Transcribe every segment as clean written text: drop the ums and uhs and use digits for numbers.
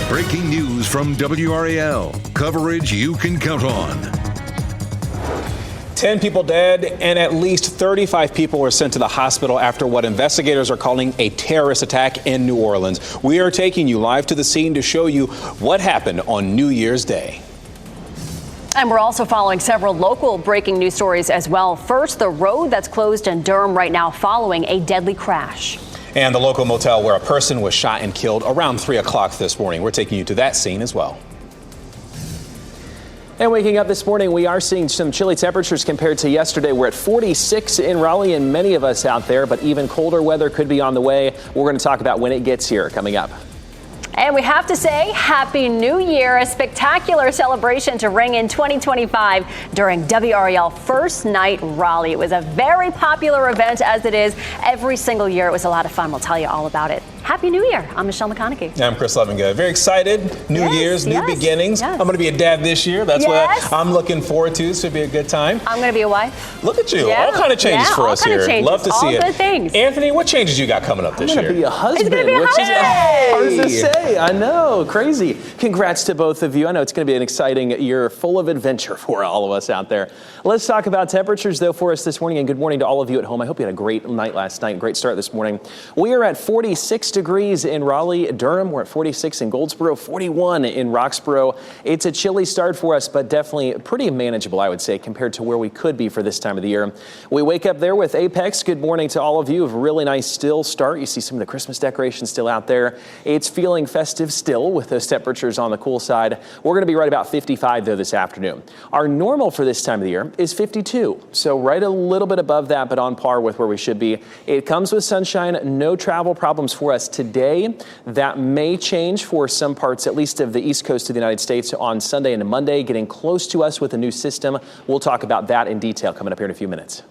Breaking news from WRAL. Coverage you can count on. 10 people dead and at least 35 people were sent to the hospital after what investigators are calling a terrorist attack in New Orleans. We are taking you live to the scene to show you what happened on New Year's Day. And we're also following several local breaking news stories as well. First, the road that's closed in Durham right now following a deadly crash. And the local motel where a person was shot and killed around 3 o'clock this morning. We're taking you to that scene as well. And waking up this morning, we are seeing some chilly temperatures compared to yesterday. We're at 46 in Raleigh and many of us out there, but even colder weather could be on the way. We're going to talk about when it gets here coming up. And we have to say Happy New Year, a spectacular celebration to ring in 2025 during WRAL First Night Raleigh. It was a very popular event, as it is every single year. It was a lot of fun. We'll tell you all about it. Happy New Year. I'm Michelle McConaughey. I'm Chris Levingood. Very excited. New Year's, new beginnings. I'm going to be a dad this year. That's what I'm looking forward to. This should be a good time. I'm going to be a wife. Look at you. All kind of changes for us here. Love to see it. All good things. Anthony, what changes you got coming up this year? I'm going to be a husband. He's going to be a husband. Hard to say. I know. Crazy. Congrats to both of you. I know it's going to be an exciting year full of adventure for all of us out there. Let's talk about temperatures, though, for us this morning. And good morning to all of you at home. I hope you had a great night last night. Great start this morning. We are at 46 degrees in Raleigh, Durham. We're at 46 in Goldsboro, 41 in Roxborough. It's a chilly start for us, but definitely pretty manageable, I would say, compared to where we could be for this time of the year. We wake up there with Apex. Good morning to all of you. A really nice still start. You see some of the Christmas decorations still out there. It's feeling festive still with those temperatures on the cool side. We're going to be right about 55, though, this afternoon. Our normal for this time of the year is 52. So right a little bit above that, but on par with where we should be. It comes with sunshine. No travel problems for us today. That may change for some parts, at least of the east coast of the United States, on Sunday and Monday, getting close to us with a new system. We'll talk about that in detail coming up here in a few minutes.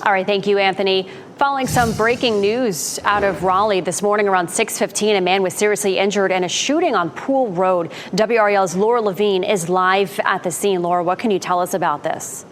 All right, thank you, Anthony. Following some breaking news out of Raleigh this morning around 6:15, a man was seriously injured in a shooting on Pool Road. WRAL's Laura Levine is live at the scene. Laura, what can you tell us about this?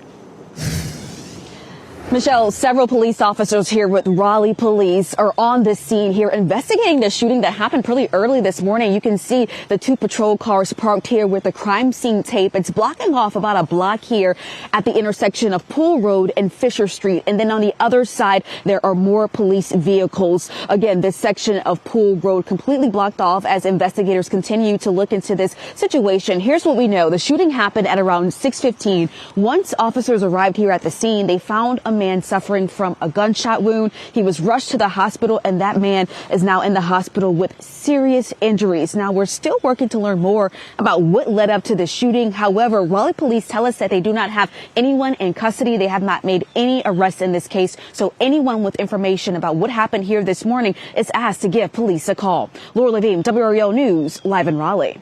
Michelle, several police officers here with Raleigh Police are on the scene here investigating the shooting that happened pretty early this morning. You can see the two patrol cars parked here with the crime scene tape. It's blocking off about a block here at the intersection of Pool Road and Fisher Street. And then on the other side, there are more police vehicles. Again, this section of Pool Road completely blocked off as investigators continue to look into this situation. Here's what we know. The shooting happened at around 6:15. Once officers arrived here at the scene, they found a man suffering from a gunshot wound. He was rushed to the hospital, and that man is now in the hospital with serious injuries. Now, we're still working to learn more about what led up to the shooting. However, Raleigh police tell us that they do not have anyone in custody. They have not made any arrests in this case. So anyone with information about what happened here this morning is asked to give police a call. Laura Levine, WRAL News, live in Raleigh.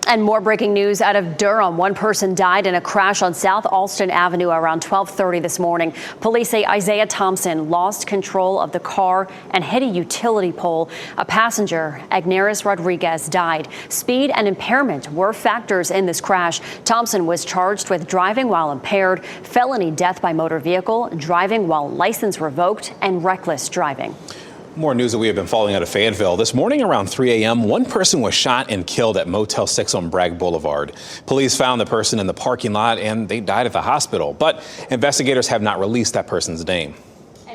And more breaking news out of Durham. One person died in a crash on South Alston Avenue around 12:30 this morning. Police say Isaiah Thompson lost control of the car and hit a utility pole. A passenger, Agneris Rodriguez, died. Speed and impairment were factors in this crash. Thompson was charged with driving while impaired, felony death by motor vehicle, driving while license revoked, and reckless driving. More news that we have been following out of Fayetteville. This morning around 3 a.m., one person was shot and killed at Motel 6 on Bragg Boulevard. Police found the person in the parking lot and they died at the hospital, but investigators have not released that person's name.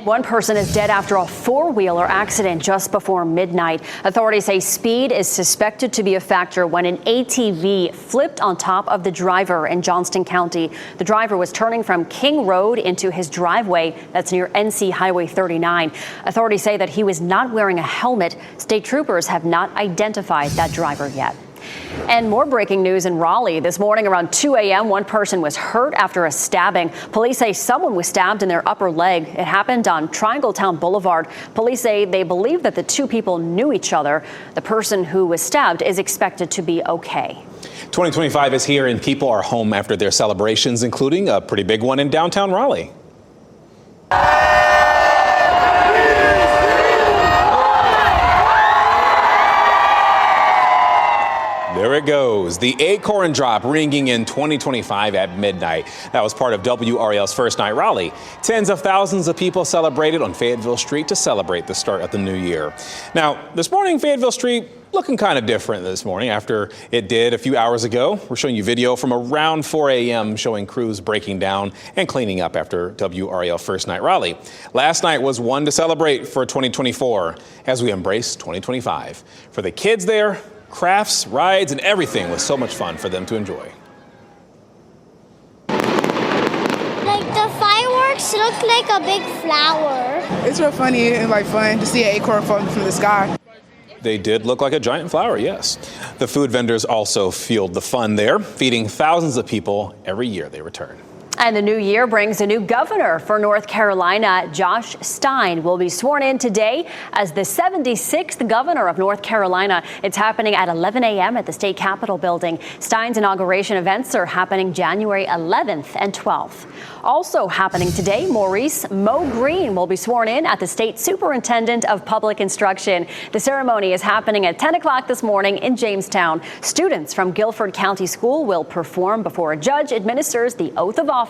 One person is dead after a four-wheeler accident just before midnight. Authorities say speed is suspected to be a factor when an ATV flipped on top of the driver in Johnston County. The driver was turning from King Road into his driveway that's near NC Highway 39. Authorities say that he was not wearing a helmet. State troopers have not identified that driver yet. And more breaking news in Raleigh. This morning around 2 a.m., one person was hurt after a stabbing. Police say someone was stabbed in their upper leg. It happened on Triangletown Boulevard. Police say they believe that the two people knew each other. The person who was stabbed is expected to be okay. 2025 is here and people are home after their celebrations, including a pretty big one in downtown Raleigh. There it goes. The acorn drop ringing in 2025 at midnight. That was part of WRAL's First Night Raleigh. Tens of thousands of people celebrated on Fayetteville Street to celebrate the start of the new year. Now, this morning, Fayetteville Street looking kind of different this morning after it did a few hours ago. We're showing you video from around 4 a.m. showing crews breaking down and cleaning up after WRAL First Night Raleigh. Last night was one to celebrate for 2024 as we embrace 2025. For the kids there, crafts, rides, and everything was so much fun for them to enjoy. The fireworks look like a big flower. It's real funny and fun to see an acorn falling from the sky. They did look like a giant flower, yes. The food vendors also fueled the fun there, feeding thousands of people every year they return. And the new year brings a new governor for North Carolina. Josh Stein will be sworn in today as the 76th governor of North Carolina. It's happening at 11 a.m. at the state capitol building. Stein's inauguration events are happening January 11th and 12th. Also happening today, Maurice Mo Green will be sworn in at the state superintendent of public instruction. The ceremony is happening at 10 o'clock this morning in Jamestown. Students from Guilford County School will perform before a judge administers the oath of office.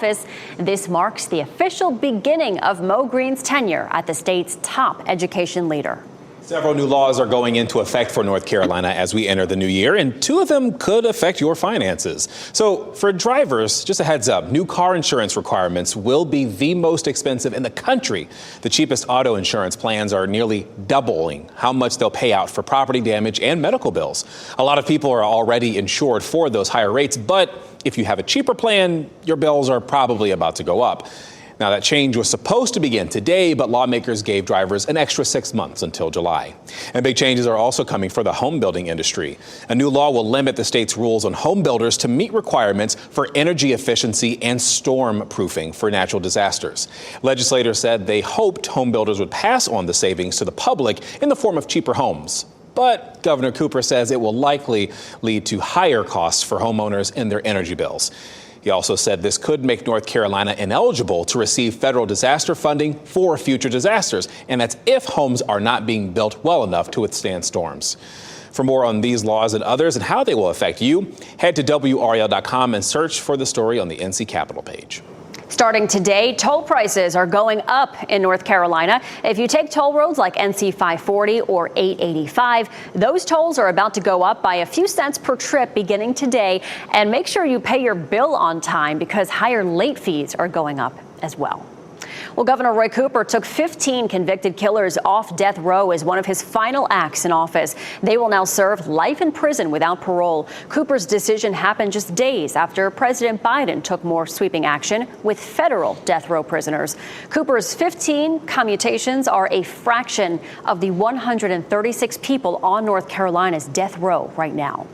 This marks the official beginning of Mo Green's tenure at the state's top education leader. Several new laws are going into effect for North Carolina as we enter the new year, and two of them could affect your finances. So for drivers, just a heads up, new car insurance requirements will be the most expensive in the country. The cheapest auto insurance plans are nearly doubling how much they'll pay out for property damage and medical bills. A lot of people are already insured for those higher rates, but if you have a cheaper plan, your bills are probably about to go up. Now, that change was supposed to begin today, but lawmakers gave drivers an extra 6 months until July. And big changes are also coming for the home building industry. A new law will limit the state's rules on home builders to meet requirements for energy efficiency and storm proofing for natural disasters. Legislators said they hoped home builders would pass on the savings to the public in the form of cheaper homes. But Governor Cooper says it will likely lead to higher costs for homeowners in their energy bills. He also said this could make North Carolina ineligible to receive federal disaster funding for future disasters, and that's if homes are not being built well enough to withstand storms. For more on these laws and others and how they will affect you, head to WRAL.com and search for the story on the NC Capitol page. Starting today, toll prices are going up in North Carolina. If you take toll roads like NC 540 or 885, those tolls are about to go up by a few cents per trip beginning today. And make sure you pay your bill on time because higher late fees are going up as well. Well, Governor Roy Cooper took 15 convicted killers off death row as one of his final acts in office. They will now serve life in prison without parole. Cooper's decision happened just days after President Biden took more sweeping action with federal death row prisoners. Cooper's 15 commutations are a fraction of the 136 people on North Carolina's death row right now.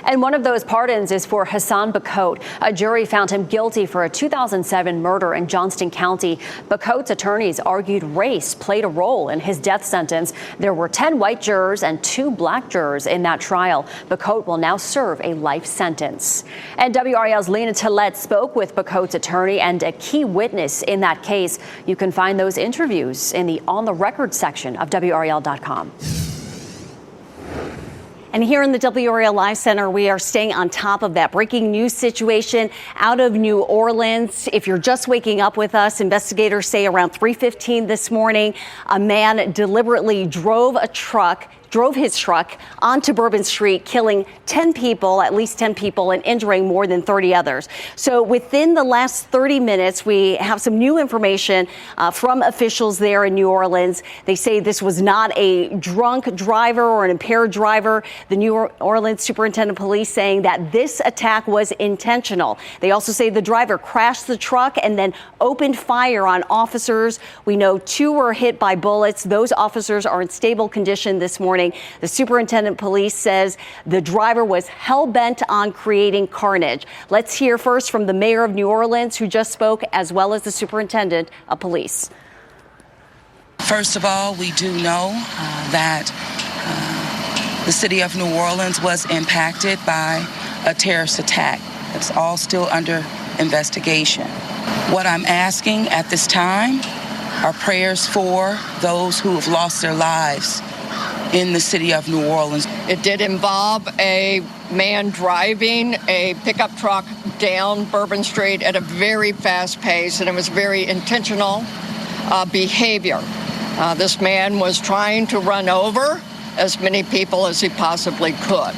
And one of those pardons is for Hassan Bacote. A jury found him guilty for a 2007 murder in Johnston County. Bacote's attorneys argued race played a role in his death sentence. There were 10 white jurors and 2 black jurors in that trial. Bacote will now serve a life sentence. And WRAL's Lena Tillett spoke with Bacote's attorney and a key witness in that case. You can find those interviews in the On the Record section of WRAL.com. And here in the WRAL Live Center, we are staying on top of that breaking news situation out of New Orleans. If you're just waking up with us, investigators say around 3:15 this morning, a man deliberately drove his truck onto Bourbon Street, killing 10 people, at least 10 people, and injuring more than 30 others. So within the last 30 minutes, we have some new information from officials there in New Orleans. They say this was not a drunk driver or an impaired driver. The New Orleans Superintendent of Police saying that this attack was intentional. They also say the driver crashed the truck and then opened fire on officers. We know 2 were hit by bullets. Those officers are in stable condition this morning. The superintendent of police says the driver was hell-bent on creating carnage. Let's hear first from the mayor of New Orleans, who just spoke, as well as the superintendent of police. First of all, we do know that the city of New Orleans was impacted by a terrorist attack. It's all still under investigation. What I'm asking at this time are prayers for those who have lost their lives in the city of New Orleans. It did involve a man driving a pickup truck down Bourbon Street at a very fast pace, and it was very intentional behavior. This man was trying to run over as many people as he possibly could.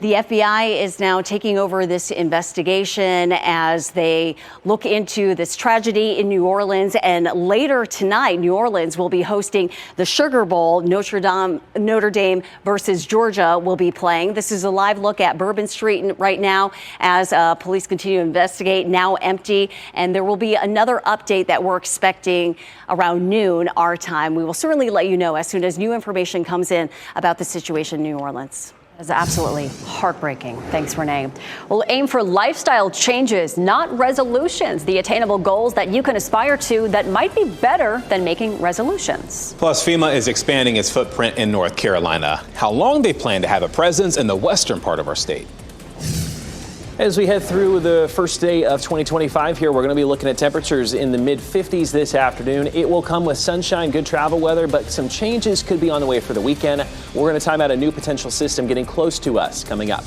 The FBI is now taking over this investigation as they look into this tragedy in New Orleans. And later tonight, New Orleans will be hosting the Sugar Bowl. Notre Dame versus Georgia will be playing. This is a live look at Bourbon Street right now as police continue to investigate, now empty. And there will be another update that we're expecting around noon our time. We will certainly let you know as soon as new information comes in about the situation in New Orleans. It's absolutely heartbreaking. Thanks, Renee. We'll aim for lifestyle changes, not resolutions. The attainable goals that you can aspire to that might be better than making resolutions. Plus, FEMA is expanding its footprint in North Carolina. How long they plan to have a presence in the western part of our state. As we head through the first day of 2025 here, we're going to be looking at temperatures in the mid-50s this afternoon. It will come with sunshine, good travel weather, but some changes could be on the way for the weekend. We're going to time out a new potential system getting close to us coming up.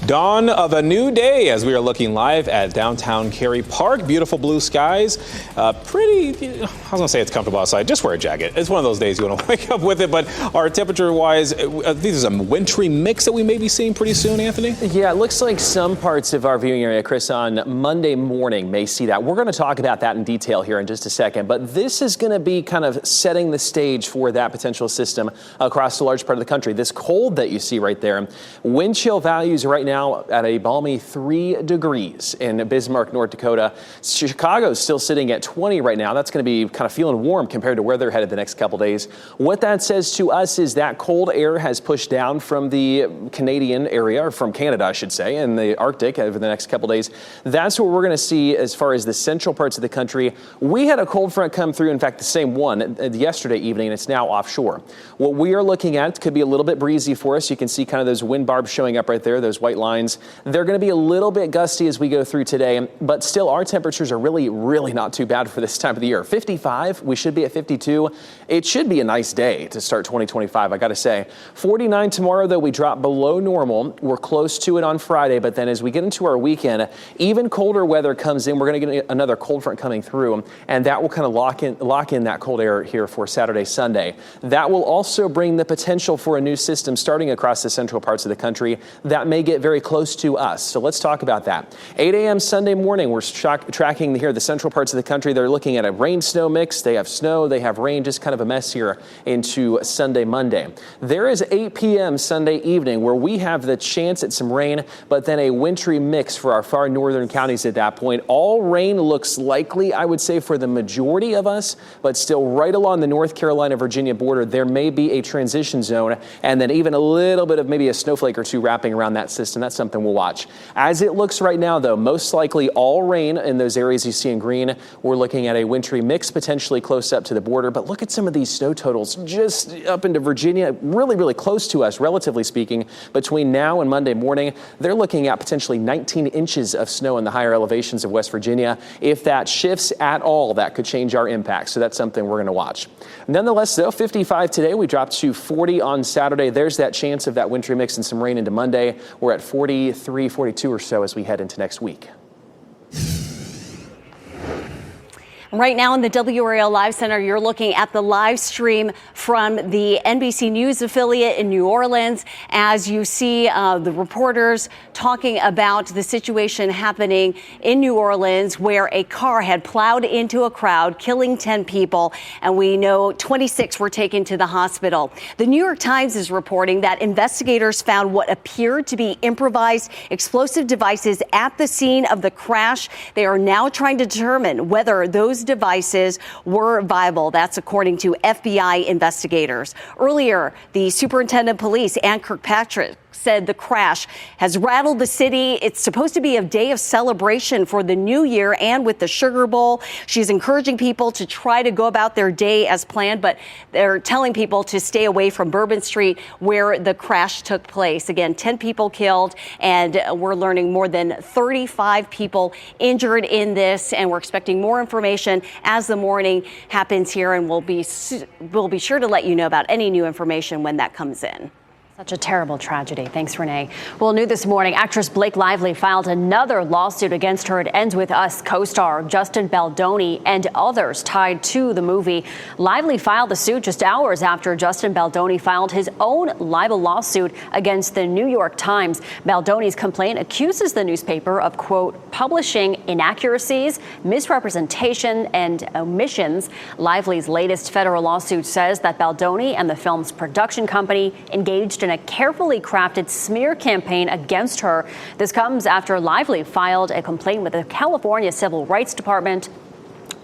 Dawn of a new day as we are looking live at downtown Cary Park. Beautiful blue skies. I was going to say it's comfortable outside. Just wear a jacket. It's one of those days you want to wake up with it. But our temperature-wise, this is a wintry mix that we may be seeing pretty soon, Anthony? Yeah, it looks like some parts of our viewing area, Chris, on Monday morning may see that. We're going to talk about that in detail here in just a second. But this is going to be kind of setting the stage for that potential system across a large part of the country. This cold that you see right there, wind chill values right now at a balmy 3 degrees in Bismarck, North Dakota. Chicago's still sitting at 20 right now. That's going to be kind of feeling warm compared to where they're headed the next couple days. What that says to us is that cold air has pushed down from the Canadian area, or from Canada, I should say, and the Arctic over the next couple days. That's what we're going to see as far as the central parts of the country. We had a cold front come through, in fact, the same one yesterday evening, and it's now offshore. What we are looking at could be a little bit breezy for us. You can see kind of those wind barbs showing up right there, those white lines. They're going to be a little bit gusty as we go through today, but still our temperatures are really not too bad for this time of the year. 55, we should be at 52. It should be a nice day to start 2025, I got to say. 49 tomorrow, though, we drop below normal. We're close to it on Friday, but then as we get into our weekend, even colder weather comes in. We're going to get another cold front coming through, and that will kind of lock in that cold air here for Saturday, Sunday. That will also bring the potential for a new system starting across the central parts of the country that may get very close to us. So let's talk about that. 8 a.m. Sunday morning, we're tracking here the central parts of the country. They're looking at a rain-snow mix. They have snow, they have rain, just kind of a mess here into Sunday, Monday. There is 8 p.m. Sunday evening where we have the chance at some rain, but then a wintry mix for our far northern counties at that point. All rain looks likely, I would say, for the majority of us, but still right along the North Carolina-Virginia border, there may be a transition zone, and then even a little bit of maybe a snowflake or two wrapping around that system. That's something we'll watch. As it looks right now, though, most likely all rain in those areas you see in green. We're looking at a wintry mix potentially close up to the border, but look at some of these snow totals just up into Virginia, really close to us, relatively speaking. Between now and Monday morning, they're looking at potentially 19 inches of snow in the higher elevations of West Virginia. If that shifts at all, that could change our impact. So that's something we're going to watch. Nonetheless, though, 55 today, we dropped to 40 on Saturday. There's that chance of that wintry mix and some rain into Monday. We're at 43, 42 or so as we head into next week. Right now in the WRAL Live Center, you're looking at the live stream from the NBC News affiliate in New Orleans as you see the reporters talking about the situation happening in New Orleans where a car had plowed into a crowd, killing 10 people, and we know 26 were taken to the hospital. The New York Times is reporting that investigators found what appeared to be improvised explosive devices at the scene of the crash. They are now trying to determine whether those devices were viable. That's according to FBI investigators. Earlier, the superintendent of police, Ann Kirkpatrick, said the crash has rattled the city. It's supposed to be a day of celebration for the new year and with the Sugar Bowl. She's encouraging people to try to go about their day as planned, but they're telling people to stay away from Bourbon Street where the crash took place. Again, 10 people killed, and we're learning more than 35 people injured in this, and we're expecting more information as the morning happens here, and we'll be sure to let you know about any new information when that comes in. Such a terrible tragedy. Thanks, Renee. Well, new this morning, actress Blake Lively filed another lawsuit against her It Ends With Us co-star Justin Baldoni and others tied to the movie. Lively filed the suit just hours after Justin Baldoni filed his own libel lawsuit against the New York Times. Baldoni's complaint accuses the newspaper of, quote, publishing inaccuracies, misrepresentation, and omissions. Lively's latest federal lawsuit says that Baldoni and the film's production company engaged in a carefully crafted smear campaign against her. This comes after Lively filed a complaint with the California Civil Rights Department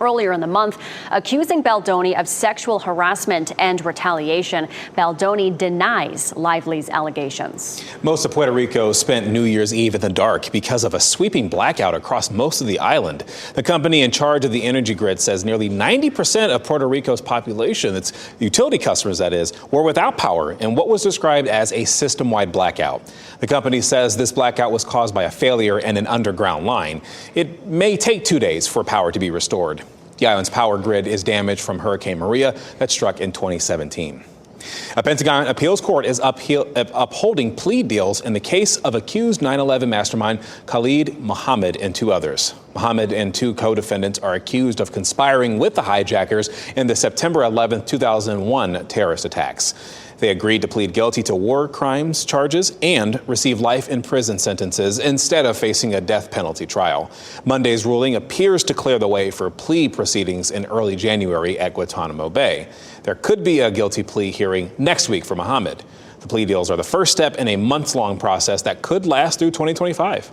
earlier in the month, accusing Baldoni of sexual harassment and retaliation. Baldoni denies Lively's allegations. Most of Puerto Rico spent New Year's Eve in the dark because of a sweeping blackout across most of the island. The company in charge of the energy grid says nearly 90% of Puerto Rico's population, its utility customers that is, were without power in what was described as a system-wide blackout. The company says this blackout was caused by a failure in an underground line. It may take 2 days for power to be restored. The island's power grid is damaged from Hurricane Maria that struck in 2017. A Pentagon appeals court is upholding plea deals in the case of accused 9/11 mastermind Khalid Mohammed and 2 others. Mohammed and 2 co-defendants are accused of conspiring with the hijackers in the September 11, 2001 terrorist attacks. They agreed to plead guilty to war crimes charges and receive life in prison sentences instead of facing a death penalty trial. Monday's ruling appears to clear the way for plea proceedings in early January at Guantanamo Bay. There could be a guilty plea hearing next week for Mohammed. The plea deals are the first step in a months-long process that could last through 2025.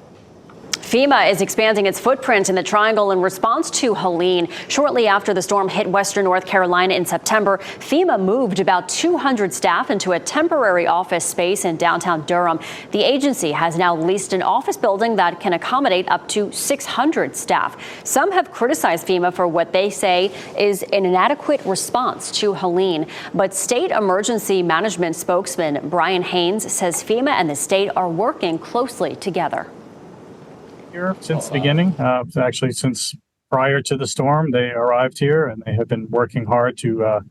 FEMA is expanding its footprint in the Triangle in response to Helene. Shortly after the storm hit western North Carolina in September, FEMA moved about 200 staff into a temporary office space in downtown Durham. The agency has now leased an office building that can accommodate up to 600 staff. Some have criticized FEMA for what they say is an inadequate response to Helene. But State Emergency Management spokesman Brian Haynes says FEMA and the state are working closely together. Here since the beginning, actually since prior to the storm, they arrived here and they have been working hard to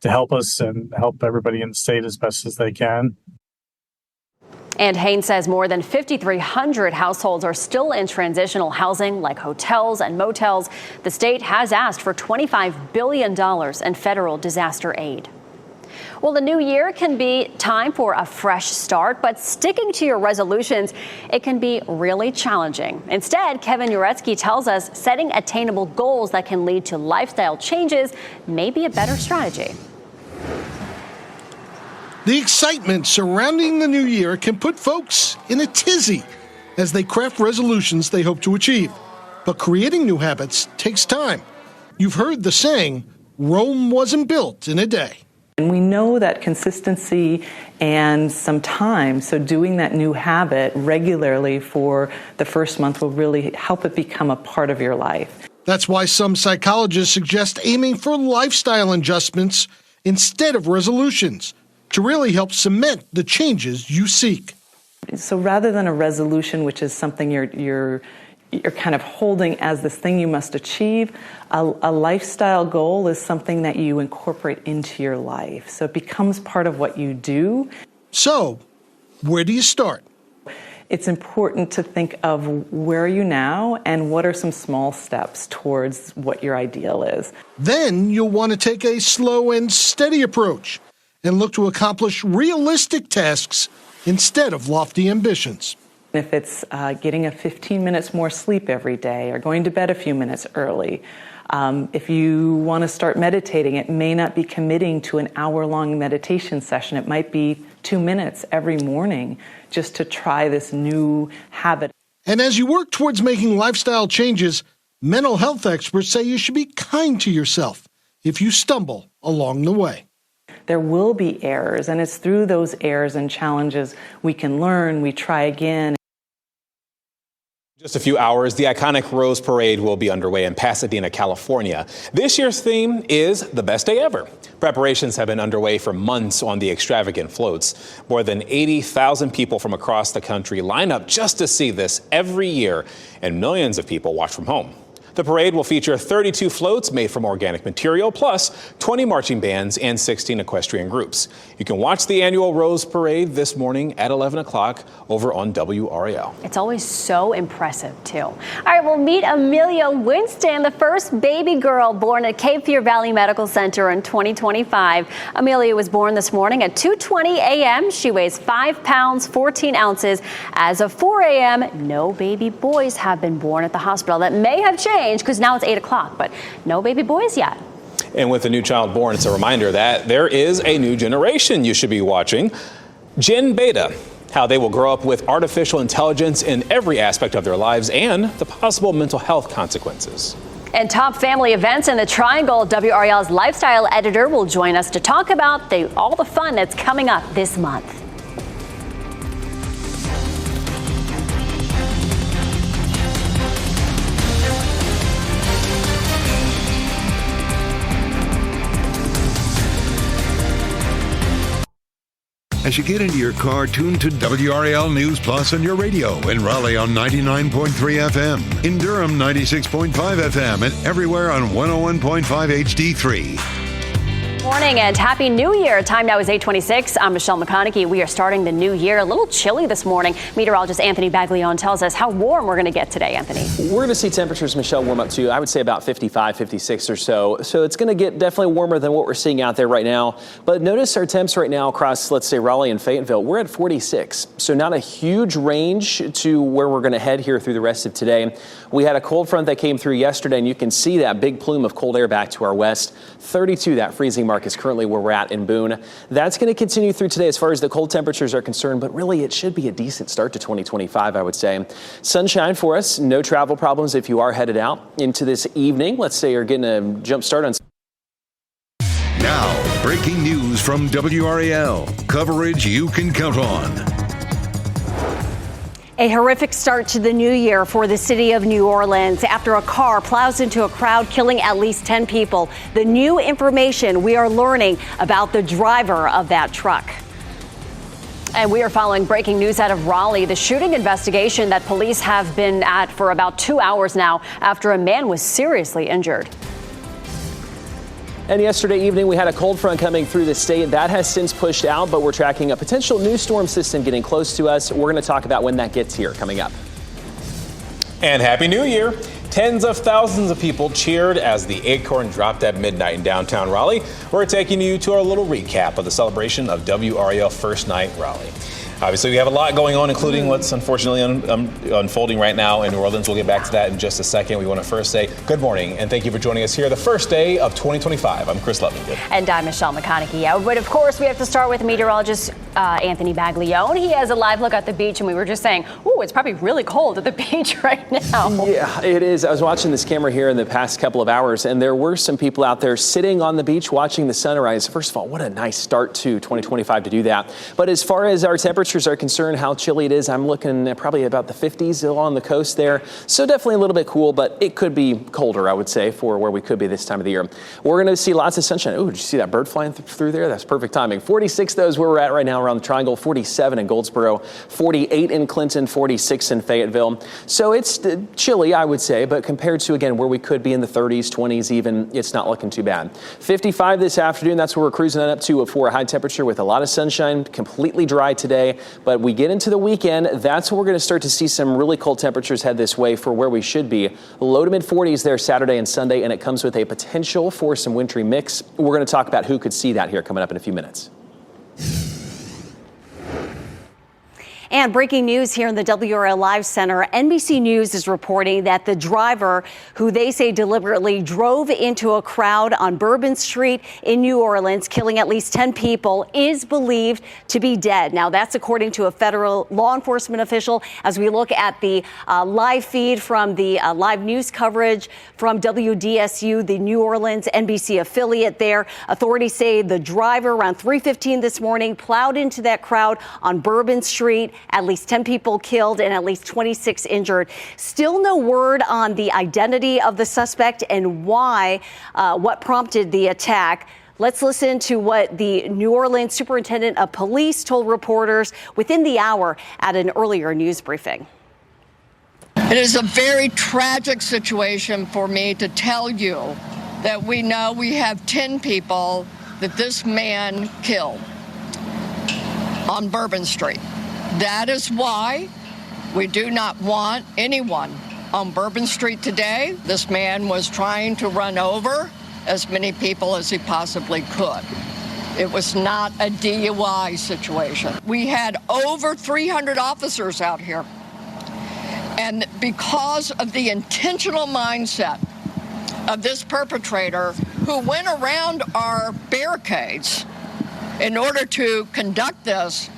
help us and help everybody in the state as best as they can. And Haynes says more than 5,300 households are still in transitional housing like hotels and motels. The state has asked for $25 billion in federal disaster aid. Well, the new year can be time for a fresh start, but sticking to your resolutions, it can be really challenging. Instead, Kevin Uretsky tells us setting attainable goals that can lead to lifestyle changes may be a better strategy. The excitement surrounding the new year can put folks in a tizzy as they craft resolutions they hope to achieve. But creating new habits takes time. You've heard the saying, Rome wasn't built in a day. And we know that consistency and some time, so doing that new habit regularly for the first month will really help it become a part of your life. That's why some psychologists suggest aiming for lifestyle adjustments instead of resolutions to really help cement the changes you seek. So rather than a resolution, which is something you're kind of holding as this thing you must achieve, a lifestyle goal is something that you incorporate into your life. So it becomes part of what you do. So, where do you start? It's important to think of where are you now and what are some small steps towards what your ideal is. Then you'll want to take a slow and steady approach and look to accomplish realistic tasks instead of lofty ambitions. If it's getting 15 minutes more sleep every day or going to bed a few minutes early, if you want to start meditating, it may not be committing to an hour-long meditation session. It might be 2 minutes every morning just to try this new habit. And as you work towards making lifestyle changes, mental health experts say you should be kind to yourself if you stumble along the way. There will be errors, and it's through those errors and challenges we can learn, we try again. Just a few hours, the iconic Rose Parade will be underway in Pasadena, California. This year's theme is the best day ever. Preparations have been underway for months on the extravagant floats. More than 80,000 people from across the country line up just to see this every year, and millions of people watch from home. The parade will feature 32 floats made from organic material, plus 20 marching bands and 16 equestrian groups. You can watch the annual Rose Parade this morning at 11 o'clock over on WRAL. It's always so impressive, too. All right, we'll meet Amelia Winston, the first baby girl born at Cape Fear Valley Medical Center in 2025. Amelia was born this morning at 2:20 a.m. She weighs 5 pounds, 14 ounces. As of 4 a.m., no baby boys have been born at the hospital. That may have changed because now it's 8 o'clock, but no baby boys yet. And with a new child born, it's a reminder that there is a new generation you should be watching. Gen Beta, how they will grow up with artificial intelligence in every aspect of their lives and the possible mental health consequences. And top family events in the Triangle. WRAL's lifestyle editor will join us to talk about all the fun that's coming up this month. As you get into your car, tune to WRAL News Plus on your radio. In Raleigh on 99.3 FM. In Durham, 96.5 FM. And everywhere on 101.5 HD3. Morning and Happy New Year. Time now is 8:26. I'm Michelle McConaughey. We are starting the new year. A little chilly this morning. Meteorologist Anthony Baglione tells us how warm we're going to get today, Anthony. We're going to see temperatures, Michelle, warm up to, I would say, about 55, 56 or so. So it's going to get definitely warmer than what we're seeing out there right now. But notice our temps right now across, let's say, Raleigh and Fayetteville. We're at 46. So not a huge range to where we're going to head here through the rest of today. We had a cold front that came through yesterday, and you can see that big plume of cold air back to our west. 32, that freezing mark, is currently where we're at in Boone. That's going to continue through today as far as the cold temperatures are concerned, but really it should be a decent start to 2025, I would say. Sunshine for us, no travel problems if you are headed out into this evening. Let's say you're getting a jump start on. Now, breaking news from WRAL. Coverage you can count on. A horrific start to the new year for the city of New Orleans after a car plows into a crowd, killing at least 10 people. The new information we are learning about the driver of that truck. And we are following breaking news out of Raleigh, the shooting investigation that police have been at for about 2 hours now after a man was seriously injured. And yesterday evening, we had a cold front coming through the state. That has since pushed out, but we're tracking a potential new storm system getting close to us. We're going to talk about when that gets here coming up. And Happy New Year. Tens of thousands of people cheered as the acorn dropped at midnight in downtown Raleigh. We're taking you to our little recap of the celebration of WRAL First Night Raleigh. Obviously, we have a lot going on, including what's unfortunately unfolding right now in New Orleans. We'll get back to that in just a second. We want to first say good morning and thank you for joining us here the first day of 2025. I'm Chris Lovingwood. And I'm Michelle McConaughey. Yeah, but of course, we have to start with meteorologist Anthony Baglione. He has a live look at the beach, and we were just saying, ooh, it's probably really cold at the beach right now. Yeah, it is. I was watching this camera here in the past couple of hours, and there were some people out there sitting on the beach watching the sunrise. First of all, what a nice start to 2025 to do that. But as far as our temperatures are concerned, how chilly it is, I'm looking at probably about the 50s along the coast there. So definitely a little bit cool, but it could be colder, I would say, for where we could be this time of the year. We're going to see lots of sunshine. Ooh, did you see that bird flying through there? That's perfect timing. 46, those where we're at right now around the Triangle, 47 in Goldsboro, 48 in Clinton, 46 in Fayetteville. So it's chilly, I would say, but compared to, again, where we could be in the 30s, 20s even, it's not looking too bad. 55 this afternoon, that's where we're cruising on up to for a high temperature with a lot of sunshine, completely dry today. But we get into the weekend, that's when we're going to start to see some really cold temperatures head this way for where we should be. Low to mid 40s there Saturday and Sunday, and it comes with a potential for some wintry mix. We're going to talk about who could see that here coming up in a few minutes. And breaking news here in the WRAL Live Center, NBC News is reporting that the driver, who they say deliberately drove into a crowd on Bourbon Street in New Orleans, killing at least 10 people, is believed to be dead. Now, that's according to a federal law enforcement official. As we look at the live feed from the live news coverage from WDSU, the New Orleans NBC affiliate there, authorities say the driver around 3:15 this morning plowed into that crowd on Bourbon Street. At least 10 people killed and at least 26 injured. Still no word on the identity of the suspect and why, what prompted the attack. Let's listen to what the New Orleans Superintendent of Police told reporters within the hour at an earlier news briefing. It is a very tragic situation for me to tell you that we know we have 10 people that this man killed on Bourbon Street. That is why we do not want anyone on Bourbon Street today. This man was trying to run over as many people as he possibly could. It was not a DUI situation. We had over 300 officers out here. And because of the intentional mindset of this perpetrator who went around our barricades in order to conduct this,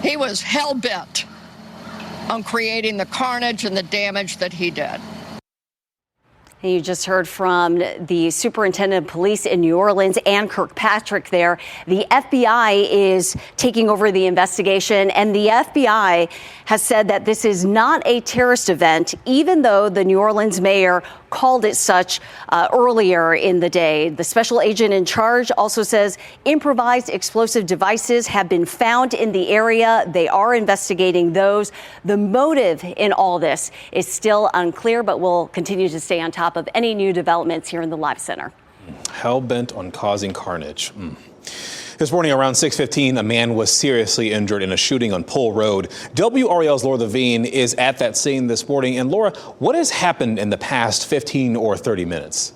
he was hell-bent on creating the carnage and the damage that he did. You just heard from the superintendent of police in New Orleans, Ann Kirkpatrick there. The FBI is taking over the investigation, and the FBI has said that this is not a terrorist event, even though the New Orleans mayor called it such earlier in the day. The special agent in charge also says improvised explosive devices have been found in the area. They are investigating those. The motive in all this is still unclear, but we'll continue to stay on top of any new developments here in the Live Center. Hell-bent on causing carnage. This morning around 6:15, a man was seriously injured in a shooting on Pool Road. WRAL's Laura Levine is at that scene this morning. And Laura, what has happened in the past 15 or 30 minutes?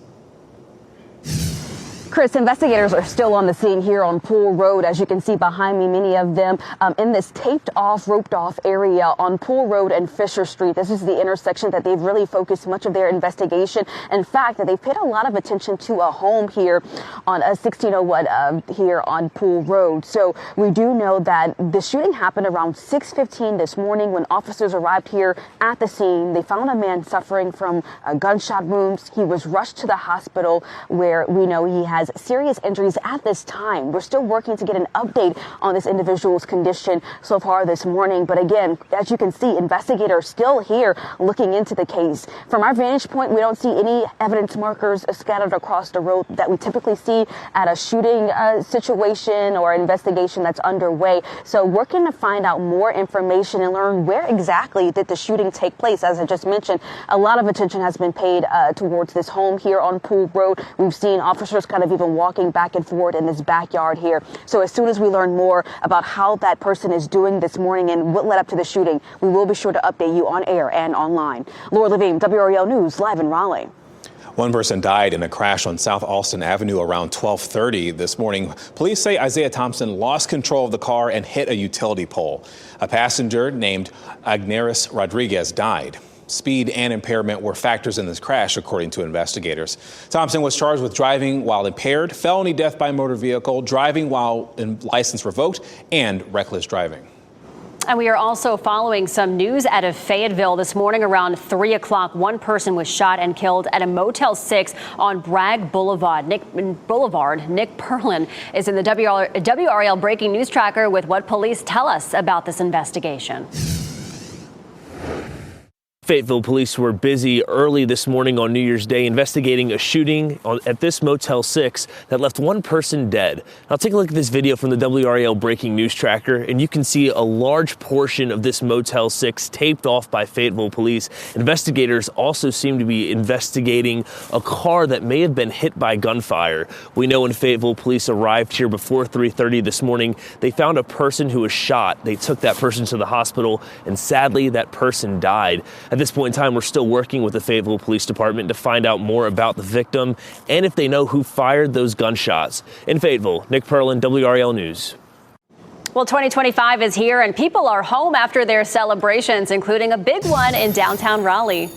Chris, investigators are still on the scene here on Pool Road. As you can see behind me, many of them in this taped off, roped off area on Pool Road and Fisher Street. This is the intersection that they've really focused much of their investigation. In fact, they've paid a lot of attention to a home here on 1601 here on Pool Road. So we do know that the shooting happened around 6:15 this morning when officers arrived here at the scene. They found a man suffering from gunshot wounds. He was rushed to the hospital where we know he has serious injuries at this time. We're still working to get an update on this individual's condition so far this morning. But again, as you can see, investigators still here looking into the case. From our vantage point, we don't see any evidence markers scattered across the road that we typically see at a shooting situation or investigation that's underway. So working to find out more information and learn where exactly did the shooting take place. As I just mentioned, a lot of attention has been paid towards this home here on Pool Road. We've seen officers kind of even walking back and forth in this backyard here. So as soon as we learn more about how that person is doing this morning and what led up to the shooting, we will be sure to update you on air and online. Laura Levine, WRAL News, live in Raleigh. One person died in a crash on South Austin Avenue around 12:30 this morning. Police say Isaiah Thompson lost control of the car and hit a utility pole. A passenger named Agneris Rodriguez died. Speed and impairment were factors in this crash, according to investigators. Thompson was charged with driving while impaired, felony death by motor vehicle, driving while license revoked, and reckless driving. And we are also following some news out of Fayetteville this morning around 3 o'clock. One person was shot and killed at a Motel 6 on Bragg Boulevard. Nick Perlin is in the WRAL breaking news tracker with what police tell us about this investigation. Fayetteville police were busy early this morning on New Year's Day investigating a shooting at this Motel 6 that left one person dead. Now take a look at this video from the WRAL breaking news tracker, and you can see a large portion of this Motel 6 taped off by Fayetteville police. Investigators also seem to be investigating a car that may have been hit by gunfire. We know when Fayetteville police arrived here before 3:30 this morning, they found a person who was shot. They took that person to the hospital, and sadly, that person died. At this point in time, we're still working with the Fayetteville Police Department to find out more about the victim and if they know who fired those gunshots. In Fayetteville, Nick Perlin, WRAL News. Well, 2025 is here and people are home after their celebrations, including a big one in downtown Raleigh.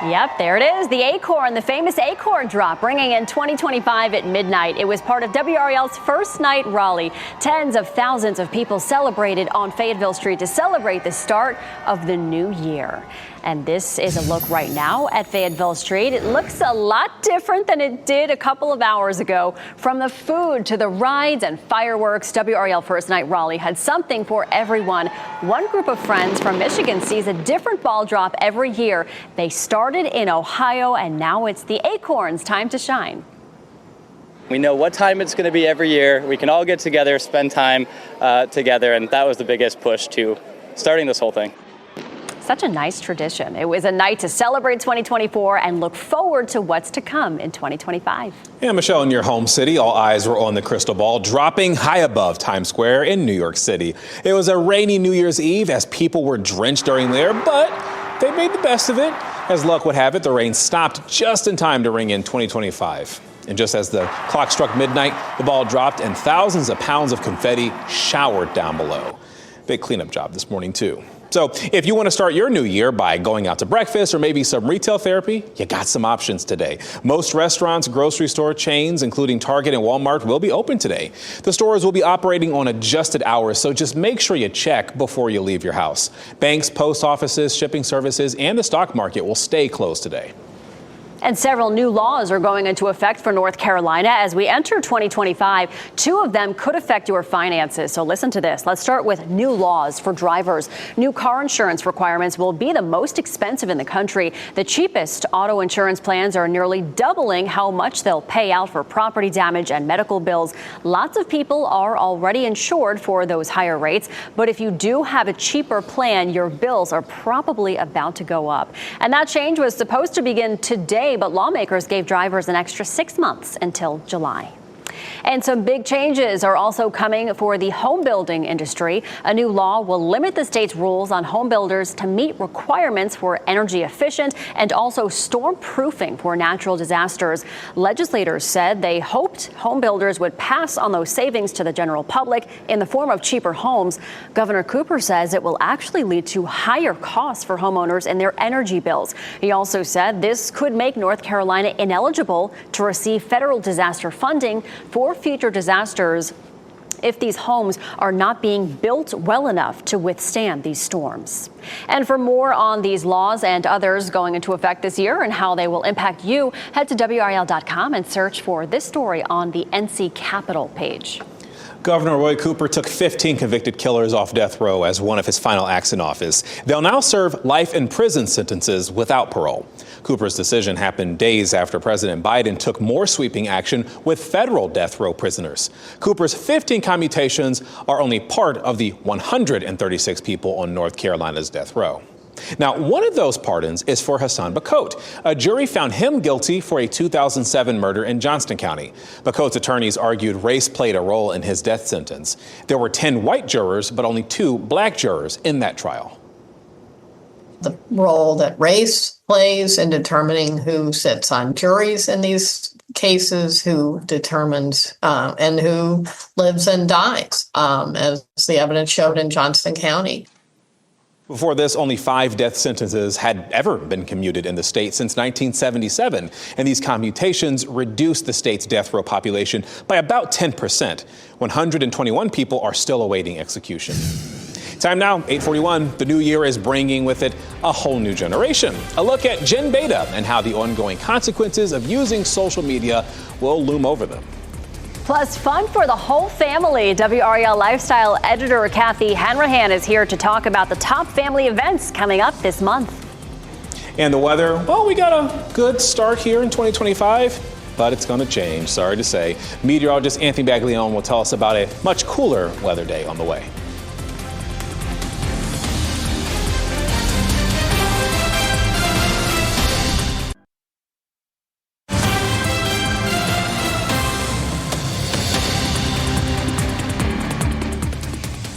Yep, there it is, the Acorn, the famous Acorn drop, bringing in 2025 at midnight. It was part of WRAL's first night Raleigh. Tens of thousands of people celebrated on Fayetteville Street to celebrate the start of the new year. And this is a look right now at Fayetteville Street. It looks a lot different than it did a couple of hours ago. From the food to the rides and fireworks, WRAL First Night Raleigh had something for everyone. One group of friends from Michigan sees a different ball drop every year. They started in Ohio, and now it's the Acorn's time to shine. We know what time it's going to be every year. We can all get together, spend time together, and that was the biggest push to starting this whole thing. Such a nice tradition. It was a night to celebrate 2024 and look forward to what's to come in 2025. Yeah, Michelle, in your home city, all eyes were on the crystal ball dropping high above Times Square in New York City. It was a rainy New Year's Eve as people were drenched during there, but they made the best of it. As luck would have it, the rain stopped just in time to ring in 2025. And just as the clock struck midnight, the ball dropped and thousands of pounds of confetti showered down below. Big cleanup job this morning, too. So if you want to start your new year by going out to breakfast or maybe some retail therapy, you got some options today. Most restaurants, grocery store chains, including Target and Walmart, will be open today. The stores will be operating on adjusted hours, so just make sure you check before you leave your house. Banks, post offices, shipping services, and the stock market will stay closed today. And several new laws are going into effect for North Carolina as we enter 2025. Two of them could affect your finances. So listen to this. Let's start with new laws for drivers. New car insurance requirements will be the most expensive in the country. The cheapest auto insurance plans are nearly doubling how much they'll pay out for property damage and medical bills. Lots of people are already insured for those higher rates. But if you do have a cheaper plan, your bills are probably about to go up. And that change was supposed to begin today, but lawmakers gave drivers an extra 6 months until July. And some big changes are also coming for the home building industry. A new law will limit the state's rules on home builders to meet requirements for energy efficient and also storm proofing for natural disasters. Legislators said they hoped home builders would pass on those savings to the general public in the form of cheaper homes. Governor Cooper says it will actually lead to higher costs for homeowners and their energy bills. He also said this could make North Carolina ineligible to receive federal disaster funding for future disasters if these homes are not being built well enough to withstand these storms. And for more on these laws and others going into effect this year and how they will impact you, head to WRAL.com and search for this story on the NC Capitol page. Governor Roy Cooper took 15 convicted killers off death row as one of his final acts in office. They'll now serve life in prison sentences without parole. Cooper's decision happened days after President Biden took more sweeping action with federal death row prisoners. Cooper's 15 commutations are only part of the 136 people on North Carolina's death row. Now, one of those pardons is for Hassan Bacote. A jury found him guilty for a 2007 murder in Johnston County. Bacote's attorneys argued race played a role in his death sentence. There were 10 white jurors, but only 2 black jurors in that trial. The role that race plays in determining who sits on juries in these cases, who determines and who lives and dies, as the evidence showed in Johnston County. Before this, only 5 death sentences had ever been commuted in the state since 1977, and these commutations reduced the state's death row population by about 10%. 121 people are still awaiting execution. Time now, 8:41. The new year is bringing with it a whole new generation. A look at Gen Beta and how the ongoing consequences of using social media will loom over them. Plus, fun for the whole family. WRAL lifestyle editor Kathy Hanrahan is here to talk about the top family events coming up this month. And the weather, well, we got a good start here in 2025, but it's going to change, sorry to say. Meteorologist Anthony Baglione will tell us about a much cooler weather day on the way.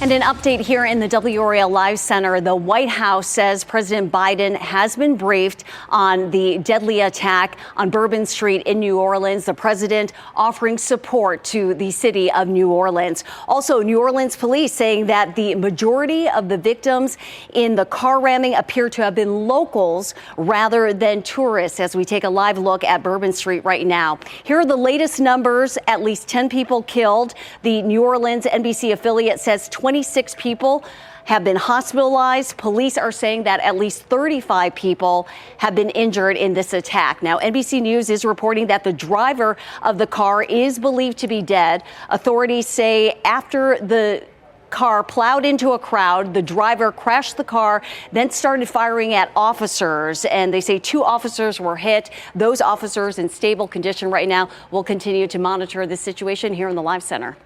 And an update here in the WRAL Live Center. The White House says President Biden has been briefed on the deadly attack on Bourbon Street in New Orleans. The president offering support to the city of New Orleans. Also, New Orleans police saying that the majority of the victims in the car ramming appear to have been locals rather than tourists, as we take a live look at Bourbon Street right now. Here are the latest numbers. At least 10 people killed. The New Orleans NBC affiliate says 26 people have been hospitalized. Police are saying that at least 35 people have been injured in this attack. Now, NBC News is reporting that the driver of the car is believed to be dead. Authorities say after the car plowed into a crowd. The driver crashed the car, then started firing at officers. And they say 2 officers were hit. Those officers in stable condition right now. We'll continue to monitor this situation here in the Live Center.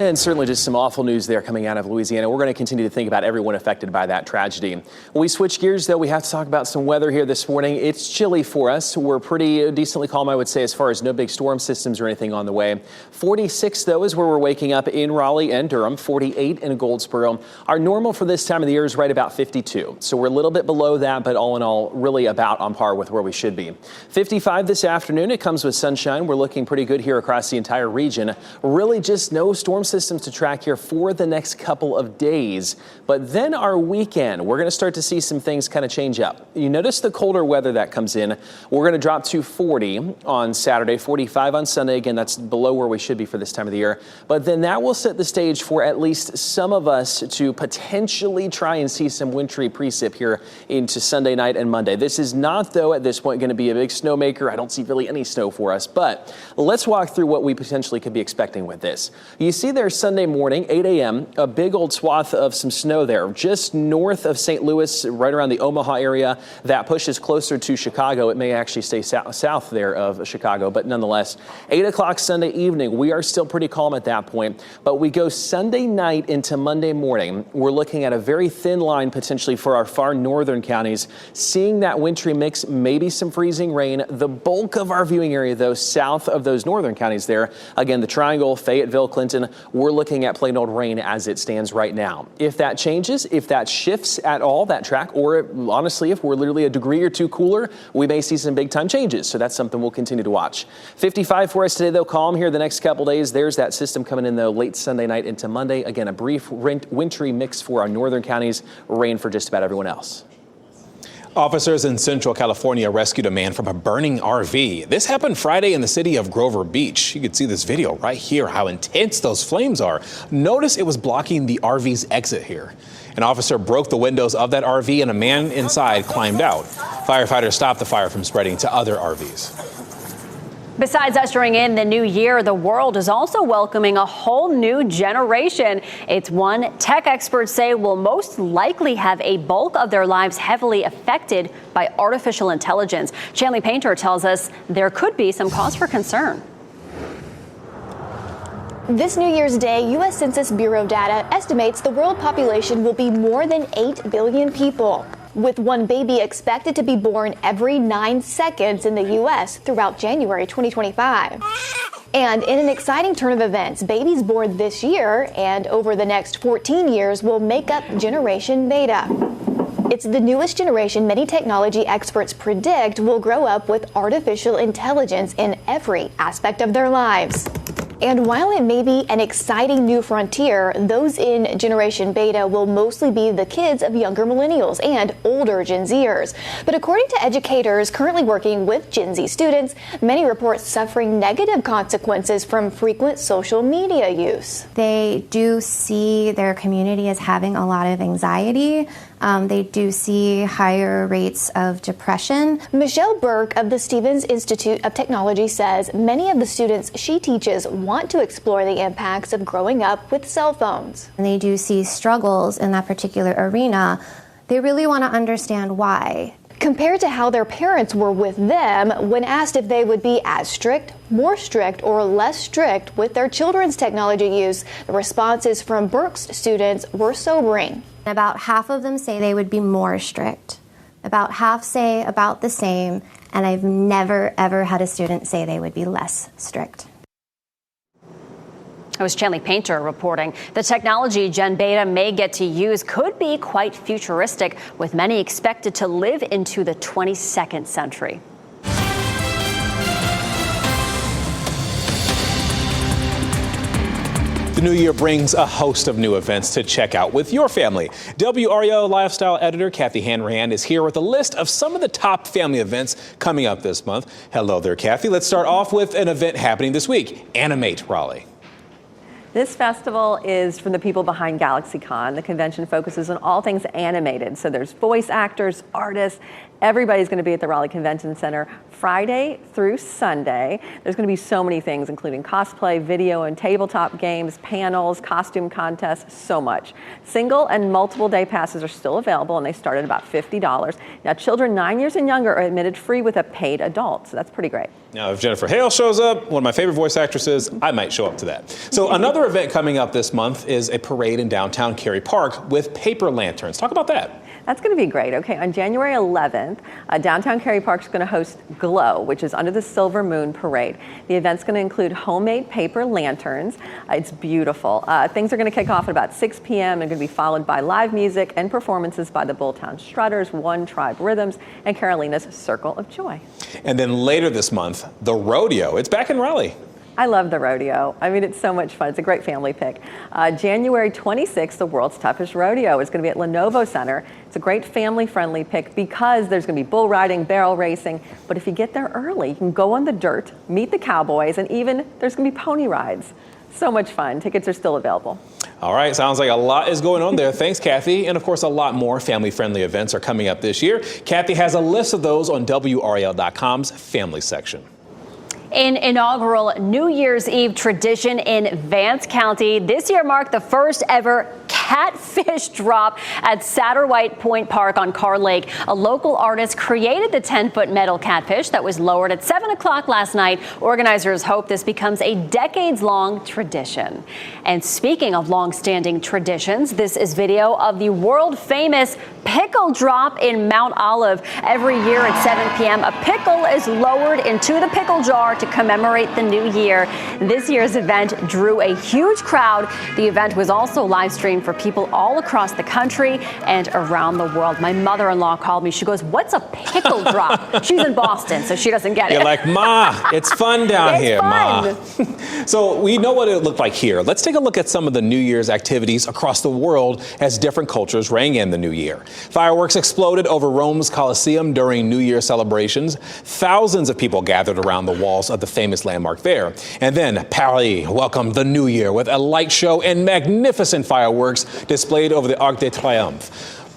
And certainly just some awful news there coming out of Louisiana. We're going to continue to think about everyone affected by that tragedy. When we switch gears, though, we have to talk about some weather here this morning. It's chilly for us. We're pretty decently calm, I would say, as far as no big storm systems or anything on the way. 46, though, is where we're waking up in Raleigh and Durham, 48 in Goldsboro. Our normal for this time of the year is right about 52. So we're a little bit below that, but all in all, really about on par with where we should be. 55 this afternoon. It comes with sunshine. We're looking pretty good here across the entire region. Really just no storm systems to track here for the next couple of days. But then our weekend, we're going to start to see some things kind of change up. You notice the colder weather that comes in. We're going to drop to 40 on Saturday, 45 on Sunday. Again, that's below where we should be for this time of the year. But then that will set the stage for at least some of us to potentially try and see some wintry precip here into Sunday night and Monday. This is not, though, at this point going to be a big snowmaker. I don't see really any snow for us. But let's walk through what we potentially could be expecting with this. You see there Sunday morning, 8 a.m., a big old swath of some snow there just north of St. Louis, right around the Omaha area. That pushes closer to Chicago. It may actually stay south there of Chicago, but nonetheless, 8 o'clock Sunday evening, we are still pretty calm at that point. But we go Sunday night into Monday morning. We're looking at a very thin line potentially for our far northern counties, seeing that wintry mix, maybe some freezing rain. The bulk of our viewing area, though, south of those northern counties there. Again, the Triangle, Fayetteville, Clinton, we're looking at plain old rain as it stands right now. If that changes, if that shifts at all, that track, or honestly, if we're literally a degree or two cooler, we may see some big time changes. So that's something we'll continue to watch. 55 for us today, though, calm here the next couple days. There's that system coming in, though, late Sunday night into Monday. Again, a brief wintry mix for our northern counties, rain for just about everyone else. Officers in Central California rescued a man from a burning RV. This happened Friday in the city of Grover Beach. You can see this video right here, how intense those flames are. Notice it was blocking the RV's exit here. An officer broke the windows of that RV and a man inside climbed out. Firefighters stopped the fire from spreading to other RVs. Besides ushering in the new year, the world is also welcoming a whole new generation. It's one tech experts say will most likely have a bulk of their lives heavily affected by artificial intelligence. Chanley Painter tells us there could be some cause for concern. This New Year's Day, U.S. Census Bureau data estimates the world population will be more than 8 billion people, with one baby expected to be born every 9 seconds in the U.S. throughout January 2025. And in an exciting turn of events, babies born this year and over the next 14 years will make up Generation Beta. It's the newest generation many technology experts predict will grow up with artificial intelligence in every aspect of their lives. And while it may be an exciting new frontier, those in Generation Beta will mostly be the kids of younger millennials and older Gen Zers. But according to educators currently working with Gen Z students, many report suffering negative consequences from frequent social media use. They do see their community as having a lot of anxiety. They do see higher rates of depression. Michelle Burke of the Stevens Institute of Technology says many of the students she teaches want to explore the impacts of growing up with cell phones. And they do see struggles in that particular arena. They really want to understand why. Compared to how their parents were with them when asked if they would be as strict, more strict, or less strict with their children's technology use, the responses from Burke's students were sobering. About half of them say they would be more strict. About half say about the same, and I've never, ever had a student say they would be less strict. That was Chanley Painter reporting. The technology Gen Beta may get to use could be quite futuristic, with many expected to live into the 22nd century. The new year brings a host of new events to check out with your family. WRAL lifestyle editor Kathy Hanrahan is here with a list of some of the top family events coming up this month. Hello there, Kathy. Let's start off with an event happening this week, Animate Raleigh. This festival is from the people behind GalaxyCon. The convention focuses on all things animated. So there's voice actors, artists, Everybody's going to be at the Raleigh Convention Center Friday through Sunday. There's going to be so many things, including cosplay, video and tabletop games, panels, costume contests, so much. Single and multiple day passes are still available, and they start at about $50. Now, children 9 years and younger are admitted free with a paid adult, so that's pretty great. Now, if Jennifer Hale shows up, one of my favorite voice actresses, I might show up to that. So another event coming up this month is a parade in downtown Cary Park with paper lanterns. Talk about that. That's going to be great. Okay, on January 11th, downtown Cary Park is going to host GLOW, which is Under the Silver Moon Parade. The event's going to include homemade paper lanterns. It's beautiful. Things are going to kick off at about 6 p.m. and going to be followed by live music and performances by the Bulltown Strutters, One Tribe Rhythms, and Carolina's Circle of Joy. And then later this month, the rodeo. It's back in Raleigh. I love the rodeo. I mean, it's so much fun. It's a great family pick. January 26th, the world's toughest rodeo is going to be at Lenovo Center. It's a great family-friendly pick because there's going to be bull riding, barrel racing. But if you get there early, you can go on the dirt, meet the cowboys, and even there's going to be pony rides. So much fun. Tickets are still available. All right, sounds like a lot is going on there. Thanks, Kathy. And of course, a lot more family-friendly events are coming up this year. Kathy has a list of those on WRAL.com's family section. An inaugural New Year's Eve tradition in Vance County this year marked the first ever catfish drop at Satterwhite Point Park on Carr Lake. A local artist created the 10-foot metal catfish that was lowered at 7 o'clock last night. Organizers hope this becomes a decades-long tradition. And speaking of long-standing traditions, this is video of the world-famous pickle drop in Mount Olive. Every year at 7 p.m., a pickle is lowered into the pickle jar to commemorate the new year. This year's event drew a huge crowd. The event was also live streamed for people all across the country and around the world. My mother-in-law called me. She goes, "What's a pickle drop?" She's in Boston, so she doesn't get it. You're like, "Ma, it's fun down here, fun. Ma." So we know what it looked like here. Let's take a look at some of the New Year's activities across the world as different cultures rang in the new year. Fireworks exploded over Rome's Colosseum during New Year celebrations. Thousands of people gathered around the walls of the famous landmark there. And then Paris welcomed the new year with a light show and magnificent fireworks displayed over the Arc de Triomphe.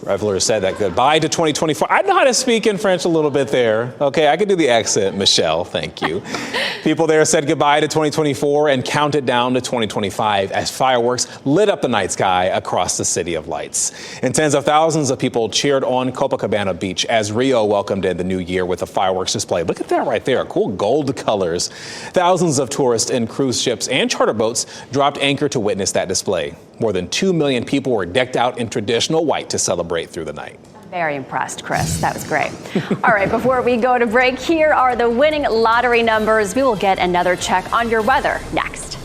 Revelers said that goodbye to 2024. I know how to speak in French a little bit there. Okay, I can do the accent, Michelle. Thank you. People there said goodbye to 2024 and counted down to 2025 as fireworks lit up the night sky across the City of Lights. And tens of thousands of people cheered on Copacabana Beach as Rio welcomed in the new year with a fireworks display. Look at that right there. Cool gold colors. Thousands of tourists in cruise ships and charter boats dropped anchor to witness that display. More than 2 million people were decked out in traditional white to celebrate through the night. Very impressed, Chris. That was great. All right, before we go to break, here are the winning lottery numbers. We will get another check on your weather next.